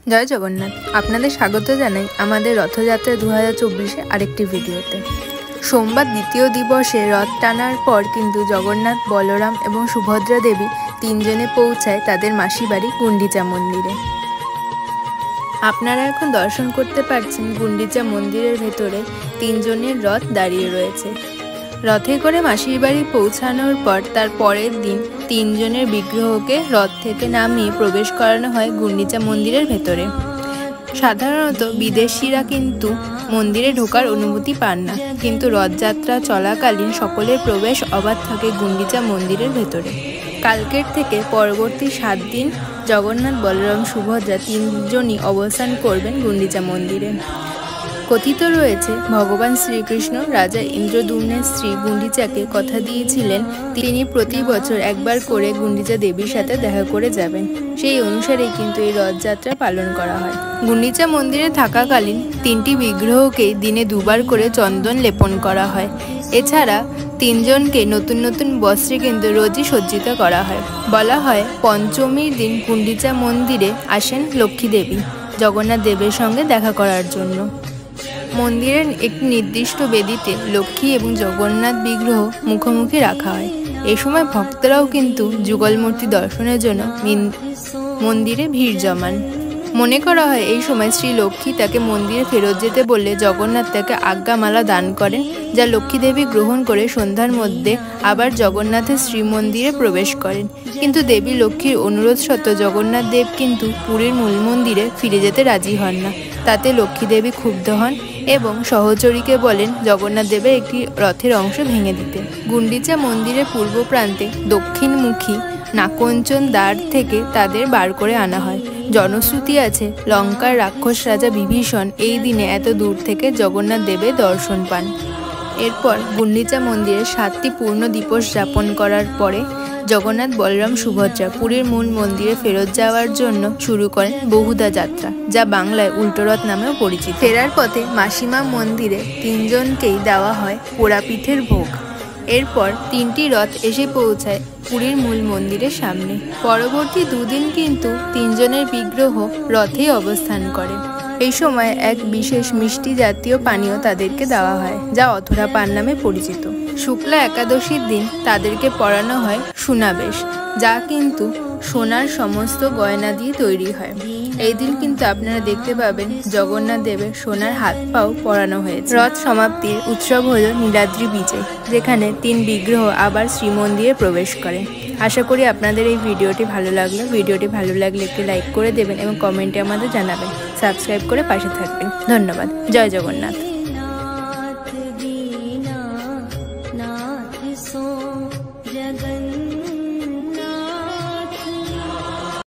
জয় জগন্নাথ। আপনাদের স্বাগত জানাই আমাদের রথযাত্রা 2024 আরেকটি ভিডিওতে। সোমবার দ্বিতীয় দিবসে রথ টানার পর কিন্তু জগন্নাথ, বলরাম এবং সুভদ্রা দেবী তিনজনে পৌঁছায় তাদের মাসি বাড়ি গুন্ডিচা মন্দিরে। আপনারা এখন দর্শন করতে পারছেন গুন্ডিচা মন্দিরের ভেতরে তিনজনের রথ দাঁড়িয়ে রয়েছে। রথে করে মাসির বাড়ি পৌঁছানোর পর তার পরের দিন তিনজনের বিগ্রহকে রথ থেকে নামিয়ে প্রবেশ করানো হয় গুন্ডিচা মন্দিরের ভেতরে। সাধারণত বিদেশিরা কিন্তু মন্দিরে ঢোকার অনুমতি পান না, কিন্তু রথযাত্রা চলাকালীন সকলের প্রবেশ অবাধ থাকে গুন্ডিচা মন্দিরের ভেতরে। কালকের থেকে পরবর্তী 7 দিন জগন্নাথ, বলরাম, সুভদ্রা তিনজনই অবস্থান করবেন গুন্ডিচা মন্দিরে। কথিত রয়েছে ভগবান শ্রীকৃষ্ণ রাজা ইন্দ্রদ্যুম্নের স্ত্রী গুন্ডিচাকে কথা দিয়েছিলেন তিনি প্রতি বছর একবার করে গুন্ডিচা দেবীর সাথে দেখা করে যাবেন। সেই অনুসারেই কিন্তু এই রথযাত্রা পালন করা হয়। গুন্ডিচা মন্দিরে থাকাকালীন 3টি বিগ্রহকেই দিনে 2বার করে চন্দন লেপন করা হয়। এছাড়া তিনজনকে নতুন নতুন বস্ত্রে কিন্তু রোজই সজ্জিত করা হয়। বলা হয় পঞ্চমীর দিন গুন্ডিচা মন্দিরে আসেন লক্ষ্মী দেবী জগন্নাথ দেবের সঙ্গে দেখা করার জন্য। মন্দিরের একটি নির্দিষ্ট বেদিতে লক্ষ্মী এবং জগন্নাথ বিগ্রহ মুখোমুখি রাখা হয়। এই সময় ভক্তরাও কিন্তু যুগলমূর্তি দর্শনের জন্য মন্দিরে ভিড় জমান। মনে করা হয় এই সময় শ্রী লক্ষ্মী তাকে মন্দিরে ফেরত যেতে বললে জগন্নাথ তাকে আজ্ঞামালা দান করেন, যা লক্ষ্মী দেবী গ্রহণ করে সন্ধ্যার মধ্যে আবার জগন্নাথের শ্রীমন্দিরে প্রবেশ করেন। কিন্তু দেবী লক্ষ্মীর অনুরোধ সত্ত্বেও জগন্নাথ দেব কিন্তু পুরীর মূল মন্দিরে ফিরে যেতে রাজি হন না। তাতে লক্ষ্মী দেবী ক্ষুব্ধ হন এবং সহচরীকে বলেন জগন্নাথ দেবের একটি রথের অংশ ভেঙে দিতে। গুন্ডিচা মন্দিরের পূর্ব প্রান্তে দক্ষিণমুখী নাকঞ্চন দ্বার থেকে তাদের বার করে আনা হয়। জনশ্রুতি আছে লঙ্কার রাক্ষস রাজা বিভীষণ এই দিনে এত দূর থেকে জগন্নাথ দেবের দর্শন পান। এরপর গুন্ডিচা মন্দিরে 7টি পূর্ণ দিবস যাপন করার পরে জগন্নাথ, বলরাম, সুভদ্রা পুরীর মূল মন্দিরে ফেরত যাওয়ার জন্য শুরু করেন বহুদা যাত্রা, যা বাংলায় উল্টোরথ নামেও পরিচিত। ফেরার পথে মাসিমা মন্দিরে তিনজনকেই দেওয়া হয় পোড়াপিঠের ভোগ। এরপর 3টি রথ এসে পৌঁছায় পুরীর মূল মন্দিরের সামনে। পরবর্তী 2 দিন কিন্তু তিনজনের বিগ্রহ রথেই অবস্থান করে। এই সময় এক বিশেষ মিষ্টি জাতীয় পানীয় তাদেরকে দেওয়া হয়, যা অধরা পান নামে পরিচিত। শুক্লা একাদশীর দিন তাদেরকে পরানো হয় সোনাবেশ, যা কিন্তু সোনার সমস্ত গয়না দিয়ে তৈরি হয়। এই দিন কিন্তু আপনারা দেখতে পাবেন জগন্নাথ দেবের সোনার হাত পাও পরানো হয়েছে। রথ সমাপ্তির উৎসব হলো নীলাদ্রি বিজয়, যেখানে 3 বিগ্রহ আবার শ্রীমন্দিরে প্রবেশ করে। আশা করি আপনাদের এই ভিডিওটি ভালো লাগলো। ভিডিওটি ভালো লাগলে একটি লাইক করে দেবেন এবং কমেন্টে আমাদের জানাবেন। সাবস্ক্রাইব করে পাশে থাকবেন। ধন্যবাদ। জয় জগন্নাথ।